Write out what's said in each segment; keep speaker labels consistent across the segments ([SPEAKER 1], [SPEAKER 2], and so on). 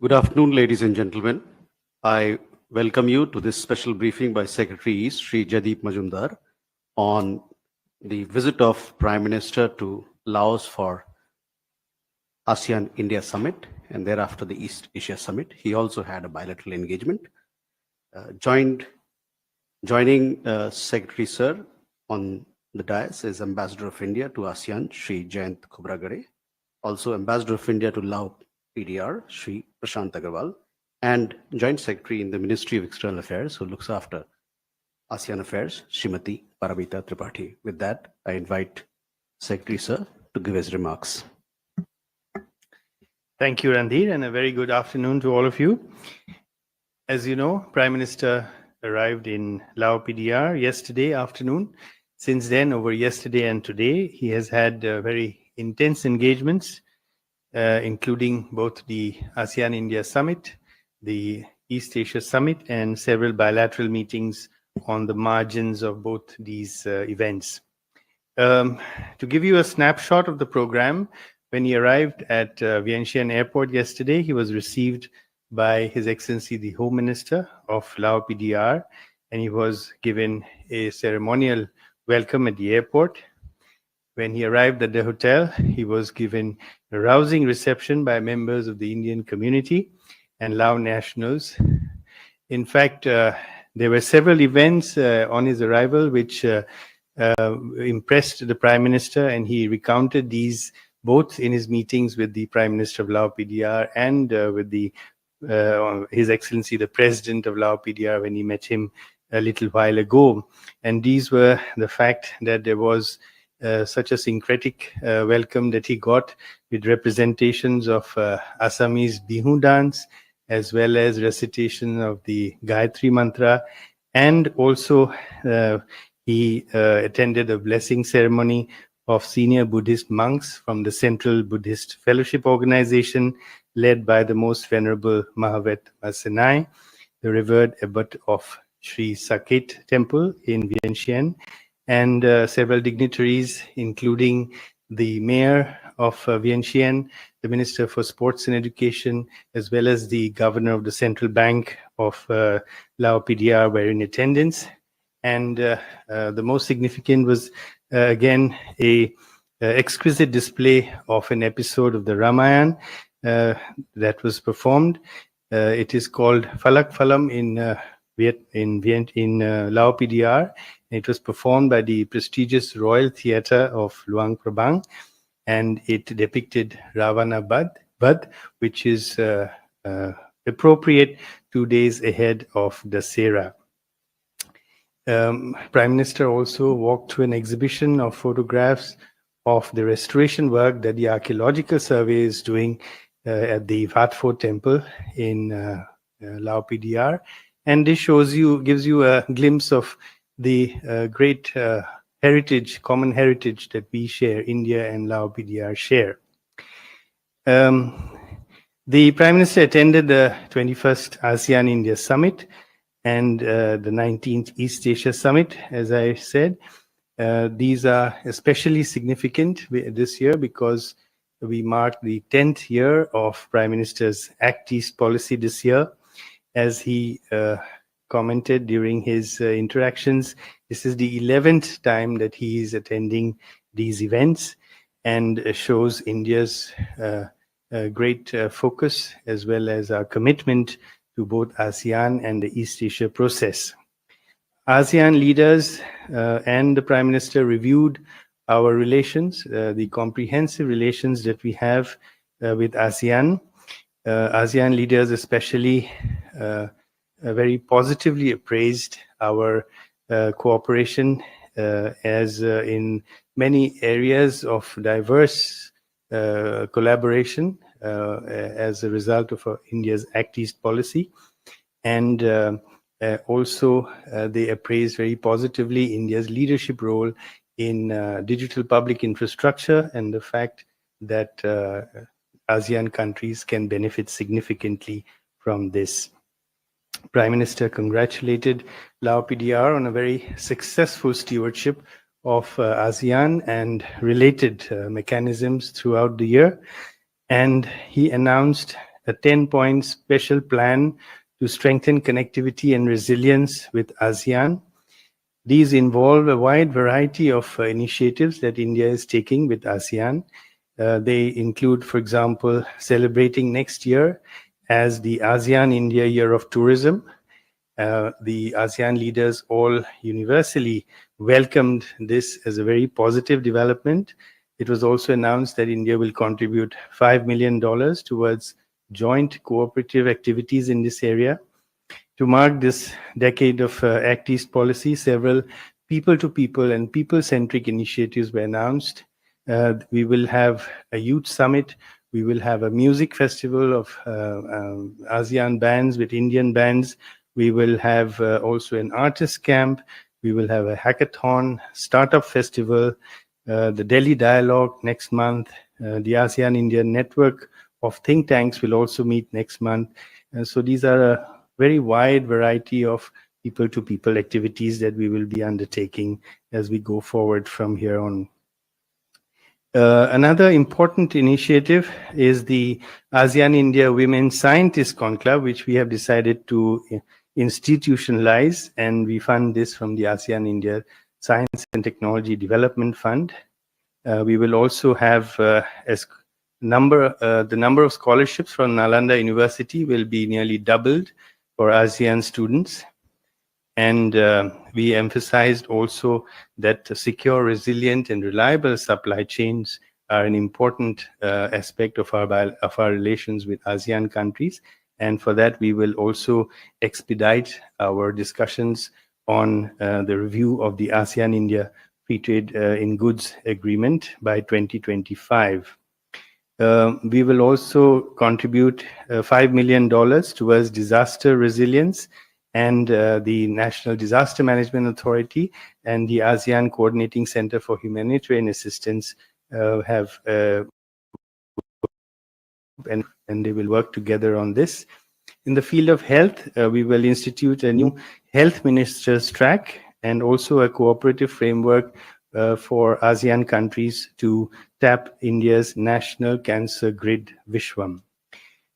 [SPEAKER 1] Good afternoon, ladies and gentlemen. I welcome you to this special briefing by Secretary East, Sri Jaideep Majumdar, on the visit of Prime Minister to Laos for ASEAN India Summit and thereafter the East Asia Summit. He also had a bilateral engagement. Joining Secretary Sir on the dais is Ambassador of India to ASEAN, Sri Jayant Khobragade, also Ambassador of India to Laos PDR, Sri Prashant Agarwal, and Joint Secretary in the Ministry of External Affairs, who looks after ASEAN Affairs, Srimati Paramita Tripathi. With that, I invite Secretary Sir to give his remarks.
[SPEAKER 2] Thank you, Randhir, and a very good afternoon to all of you. As you know, Prime Minister arrived in Laos PDR yesterday afternoon. Since then, over yesterday and today, he has had very intense engagements, including both the ASEAN India Summit, the East Asia Summit, and several bilateral meetings on the margins of both these events. To give you a snapshot of the program, when he arrived at Vientiane Airport yesterday, he was received by His Excellency the Home Minister of Laos PDR, and he was given a ceremonial welcome at the airport. When he arrived at the hotel, he was given a rousing reception by members of the Indian community and Lao nationals. In fact, there were several events on his arrival which impressed the Prime Minister, and he recounted these both in his meetings with the Prime Minister of Laos PDR and with His Excellency the President of Laos PDR when he met him a little while ago. And these were the fact that there was such a syncretic welcome that he got, with representations of Assamese Bihu dance, as well as recitation of the Gayatri Mantra, and also he attended a blessing ceremony of senior Buddhist monks from the Central Buddhist Fellowship Organization, led by the Most Venerable Mahavet Masenai, the revered abbot of Sri Saket Temple in Vientiane, and several dignitaries, including the Mayor of Vientiane, the Minister for Sports and Education, as well as the Governor of the Central Bank of Laos PDR were in attendance. And the most significant was, again, a exquisite display of an episode of the Ramayana that was performed. It is called Falak Phalam in Laos PDR. It was performed by the prestigious Royal Theatre of Luang Prabang, and it depicted Ravana Bad, which is appropriate 2 days ahead of Dasera. Prime Minister also walked through an exhibition of photographs of the restoration work that the Archaeological Survey is doing at the Wat Pho Temple in Laos PDR, and this gives you a glimpse of the great common heritage that we share, India and Laos PDR share. The Prime Minister attended the 21st ASEAN India Summit and the 19th East Asia Summit, as I said. These are especially significant this year because we mark the 10th year of Prime Minister's Act East policy this year. As he commented during his interactions, this is the 11th time that he is attending these events, and shows India's great focus as well as our commitment to both ASEAN and the East Asia process. ASEAN leaders and the Prime Minister reviewed our relations, the comprehensive relations that we have with ASEAN. ASEAN leaders especially very positively appraised our cooperation as in many areas of diverse collaboration as a result of India's Act East policy. And also they appraised very positively India's leadership role in digital public infrastructure and the fact that ASEAN countries can benefit significantly from this. Prime Minister congratulated Laos PDR on a very successful stewardship of ASEAN and related mechanisms throughout the year. And he announced a 10-point special plan to strengthen connectivity and resilience with ASEAN. These involve a wide variety of initiatives that India is taking with ASEAN. They include, for example, celebrating next year as the ASEAN India Year of Tourism. The ASEAN leaders all universally welcomed this as a very positive development. It was also announced that India will contribute $5 million towards joint cooperative activities in this area. To mark this decade of Act East policy, several people-to-people and people-centric initiatives were announced. We will have a youth summit. We will have a music festival of ASEAN bands with Indian bands. We will have also an artist camp. We will have a hackathon, startup festival, the Delhi Dialogue next month. The ASEAN India Network of think tanks will also meet next month. So these are a very wide variety of people-to-people activities that we will be undertaking as we go forward from here on. Another important initiative is the ASEAN India Women Scientist Conclave, which we have decided to institutionalize, and we fund this from the ASEAN India Science and Technology Development Fund. We will also have the number of scholarships from Nalanda University will be nearly doubled for ASEAN students. And we emphasized also that secure, resilient, and reliable supply chains are an important aspect of our relations with ASEAN countries. And for that, we will also expedite our discussions on the review of the ASEAN-India Free Trade in Goods Agreement by 2025. We will also contribute $5 million towards disaster resilience, and the National Disaster Management Authority and the ASEAN Coordinating Center for Humanitarian Assistance have and they will work together on this. In the field of health, we will institute a new health ministers track and also a cooperative framework for ASEAN countries to tap India's national cancer grid Vishwam.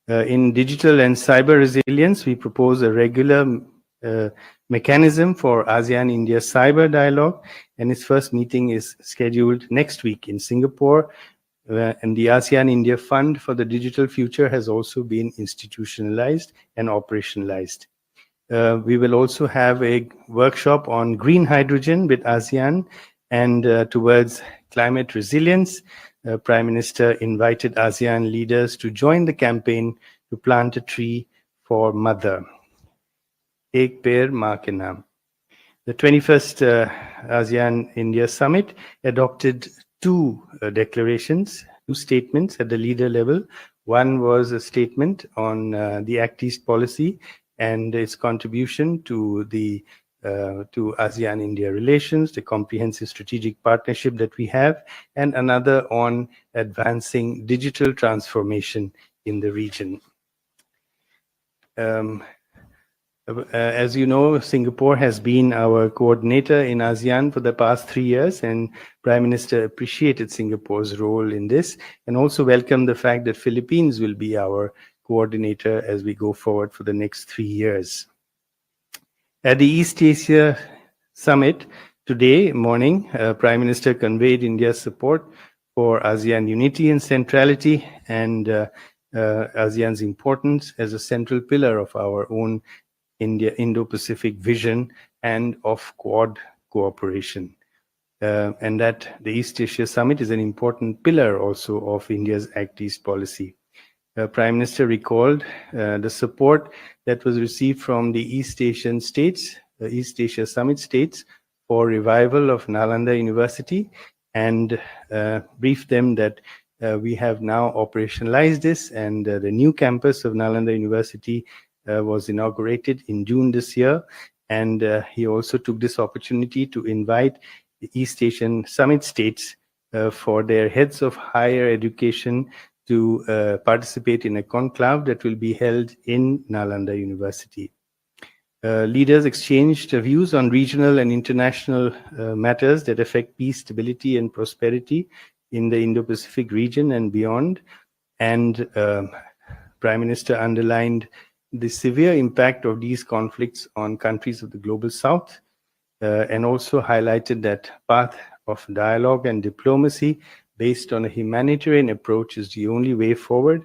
[SPEAKER 2] In digital and cyber resilience, we propose a regular mechanism for ASEAN-India Cyber Dialogue, and its first meeting is scheduled next week in Singapore. And the ASEAN-India Fund for the Digital Future has also been institutionalized and operationalized. We will also have a workshop on green hydrogen with ASEAN and towards climate resilience. Prime Minister invited ASEAN leaders to join the campaign to plant a tree for Mother. Ek Peड़ Maa Ke Naam. The 21st ASEAN-India Summit adopted two declarations, two statements at the leader level. One was a statement on the Act East policy and its contribution to the to ASEAN-India relations, the comprehensive strategic partnership that we have, and another on advancing digital transformation in the region. As you know, Singapore has been our coordinator in ASEAN for the past 3 years, and Prime Minister appreciated Singapore's role in this and also welcomed the fact that Philippines will be our coordinator as we go forward for the next 3 years. At the East Asia Summit today morning, Prime Minister conveyed India's support for ASEAN unity and centrality and ASEAN's importance as a central pillar of our own Indo-Pacific vision and of Quad cooperation. And that the East Asia Summit is an important pillar also of India's Act East policy. Prime Minister recalled the support that was received from the East Asian states, the East Asia Summit states, for revival of Nalanda University, and briefed them that we have now operationalized this, and the new campus of Nalanda University was inaugurated in June this year. And he also took this opportunity to invite the East Asian Summit states for their heads of higher education to participate in a conclave that will be held in Nalanda University. Leaders exchanged views on regional and international matters that affect peace, stability, and prosperity in the Indo-Pacific region and beyond. And Prime Minister underlined the severe impact of these conflicts on countries of the global south, and also highlighted that path of dialogue and diplomacy based on a humanitarian approach is the only way forward,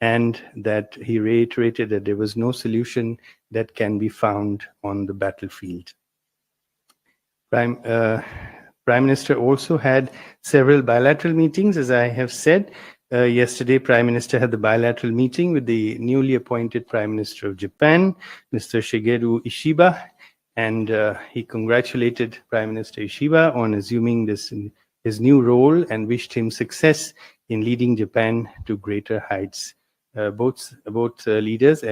[SPEAKER 2] and that he reiterated that there was no solution that can be found on the battlefield. Prime Minister also had several bilateral meetings, as I have said. Yesterday, Prime Minister had the bilateral meeting with the newly appointed Prime Minister of Japan, Mr. Shigeru Ishiba, and he congratulated Prime Minister Ishiba on assuming his new role and wished him success in leading Japan to greater heights. Both leaders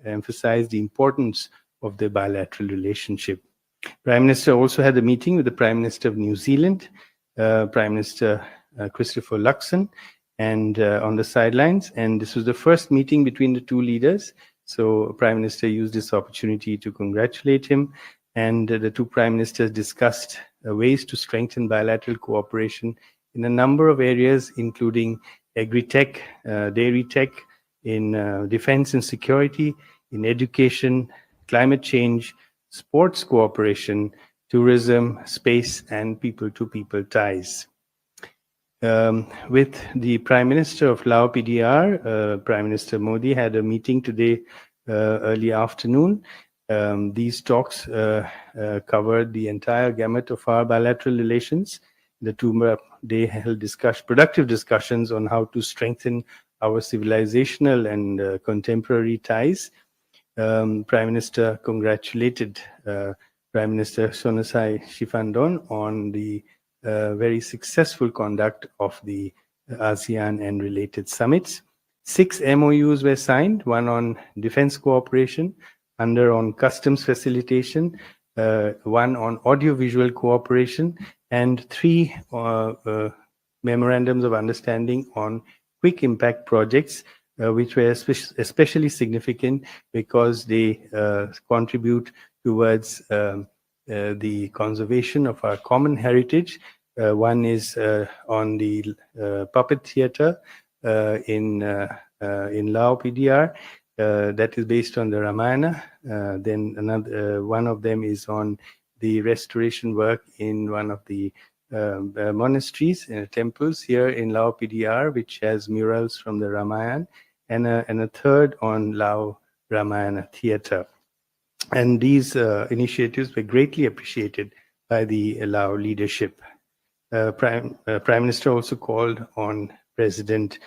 [SPEAKER 2] emphasized the importance of the bilateral relationship. Prime Minister also had a meeting with the Prime Minister of New Zealand, Prime Minister Christopher Luxon, and on the sidelines. And this was the first meeting between the two leaders. So Prime Minister used this opportunity to congratulate him. And the two Prime Ministers discussed ways to strengthen bilateral cooperation in a number of areas, including agri-tech, dairy tech, in defense and security, in education, climate change, sports cooperation, tourism, space, and people-to-people ties. With the Prime Minister of Laos PDR, Prime Minister Modi had a meeting today early afternoon. These talks covered the entire gamut of our bilateral relations. They held productive discussions on how to strengthen our civilizational and contemporary ties. Prime Minister congratulated Prime Minister Sonasai Shifandon on the very successful conduct of the ASEAN and related summits. 6 MOUs were signed, one on defense cooperation, another on customs facilitation, one on audiovisual cooperation, and 3 memorandums of understanding on quick impact projects, which were especially significant because they contribute towards the conservation of our common heritage. One is on the puppet theater in Laos PDR, that is based on the Ramayana. Then another one of them is on the restoration work in one of the monasteries and temples here in Laos PDR, which has murals from the Ramayana, and a third on Laos Ramayana Theatre. And these initiatives were greatly appreciated by the Laos leadership. Prime Minister also called on President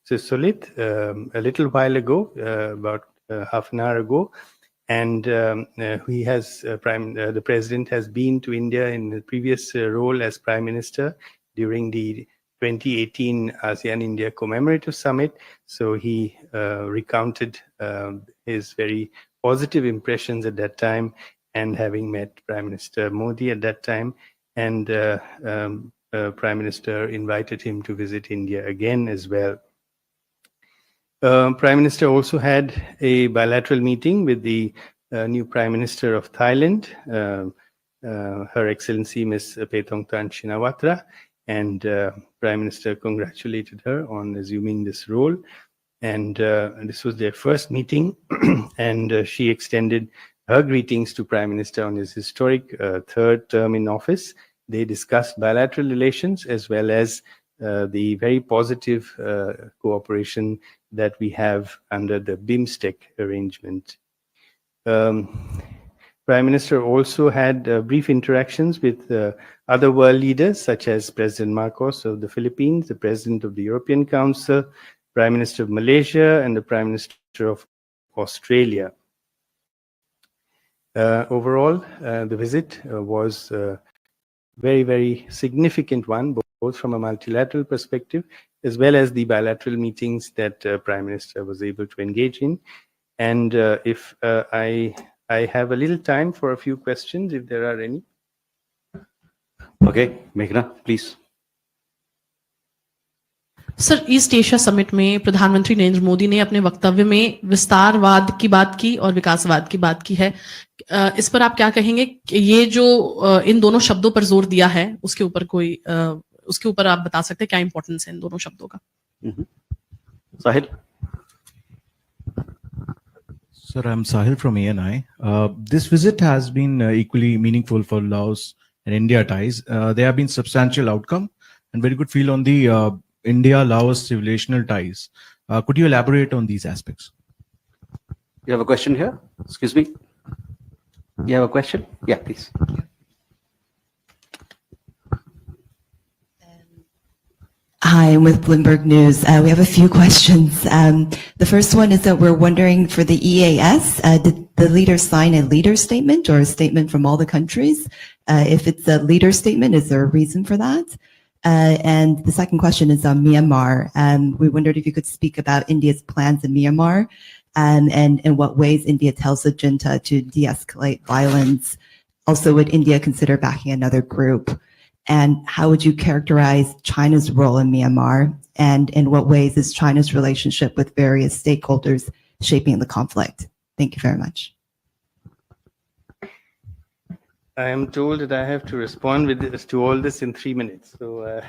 [SPEAKER 2] Sisolit a little while ago, about half an hour ago, and the President has been to India in the previous role as Prime Minister during the 2018 ASEAN-India Commemorative Summit. So he recounted his very positive impressions at that time, and having met Prime Minister Modi at that time, and Prime Minister invited him to visit India again as well. Prime Minister also had a bilateral meeting with the new Prime Minister of Thailand, Her Excellency Ms. Paetongtarn Shinawatra, and Prime Minister congratulated her on assuming this role. And this was their first meeting, and she extended her greetings to Prime Minister on his historic third term in office. They discussed bilateral relations as well as the very positive cooperation that we have under the BIMSTEC arrangement. Prime Minister also had brief interactions with other world leaders, such as President Marcos of the Philippines, the President of the European Council, Prime Minister of Malaysia, and the Prime Minister of Australia. Overall, the visit was a very, very significant one, both from a multilateral perspective, as well as the bilateral meetings that Prime Minister was able to engage in. And if I have a little time for a few questions, if there are any.
[SPEAKER 1] Okay, Meghna, please.
[SPEAKER 3] Sir, east Asia summit में प्रधानमंत्री नरेंद्र मोदी ने अपने वक्तव्य में विस्तारवाद की बात की और विकासवाद की बात की है. इस पर आप क्या कहेंगे कि ये जो इन दोनों शब्दों पर जोर दिया है, उसके ऊपर आप बता सकते हैं क्या इंपॉर्टेंस है इन दोनों शब्दों का?
[SPEAKER 1] Sahil?
[SPEAKER 4] Sir, I'm Sahil from ANI. This visit has been equally meaningful for Laos and India ties. There have been substantial outcome and very good feel on the India-Laos civilizational ties. Could you elaborate on these aspects?
[SPEAKER 1] You have a question here? Excuse me. You have a question? Yeah, please.
[SPEAKER 5] Hi, I'm with Bloomberg News. We have a few questions. The first one is that we're wondering for the EAS, did the leaders sign a leader statement or a statement from all the countries? If it's a leader statement, is there a reason for that? And the second question is on Myanmar. We wondered if you could speak about India's plans in Myanmar and in what ways India tells the junta to de-escalate violence. Also, would India consider backing another group? And how would you characterize China's role in Myanmar? And in what ways is China's relationship with various stakeholders shaping the conflict? Thank you very much.
[SPEAKER 2] I am told that I have to respond with this, to all this in 3 minutes. So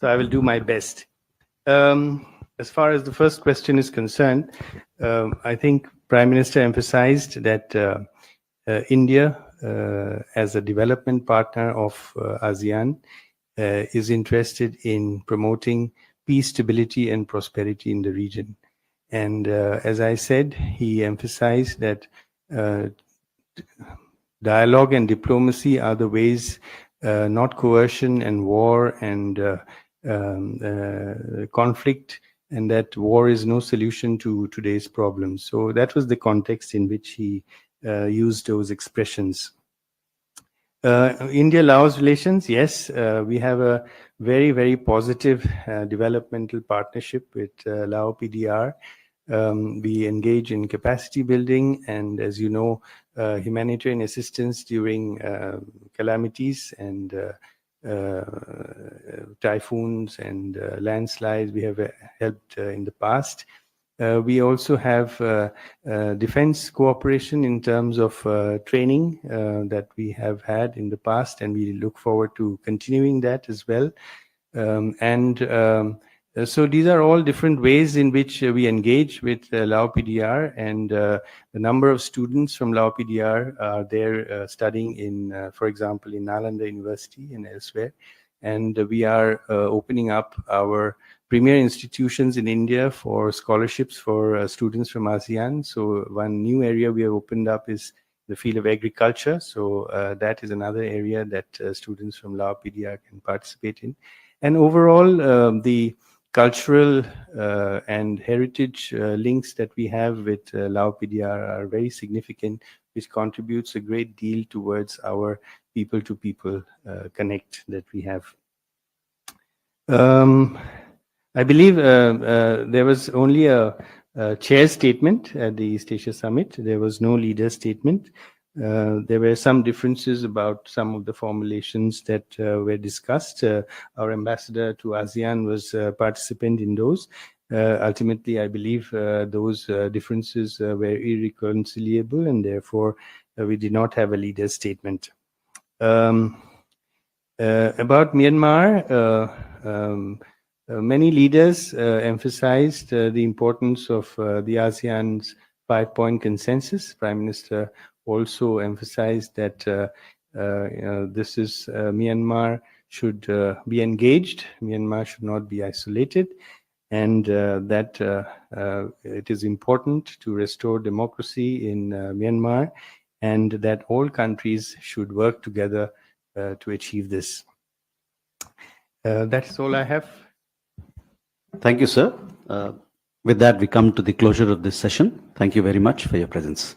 [SPEAKER 2] I will do my best. As far as the first question is concerned, I think Prime Minister emphasized that India, as a development partner of ASEAN, is interested in promoting peace, stability, and prosperity in the region. And as I said, he emphasized that dialogue and diplomacy are the ways, not coercion and war and conflict, and that war is no solution to today's problems. So that was the context in which he used those expressions. India-Laos relations, yes, we have a very, very positive developmental partnership with Lao PDR. We engage in capacity building and, as you know, humanitarian assistance during calamities and typhoons and landslides. We have helped in the past. We also have defense cooperation in terms of training that we have had in the past, and we look forward to continuing that as well. So these are all different ways in which we engage with Lao PDR, and the number of students from Lao PDR are there studying in, for example, in Nalanda University and elsewhere. And we are opening up our premier institutions in India for scholarships for students from ASEAN. So one new area we have opened up is the field of agriculture. So that is another area that students from Lao PDR can participate in. And overall, the cultural and heritage links that we have with Lao PDR are very significant, which contributes a great deal towards our people-to-people connect that we have. I believe there was only a chair statement at the East Asia Summit. There was no leader statement. There were some differences about some of the formulations that were discussed. Our ambassador to ASEAN was a participant in those. Ultimately, I believe those differences were irreconcilable, and therefore we did not have a leader statement. About Myanmar, many leaders emphasized the importance of the ASEAN's 5-point consensus. Prime Minister also emphasized that this is Myanmar should be engaged. Myanmar should not be isolated, and that it is important to restore democracy in Myanmar, and that all countries should work together to achieve this. That's all I have.
[SPEAKER 1] Thank you, sir. With that, we come to the closure of this session. Thank you very much for your presence.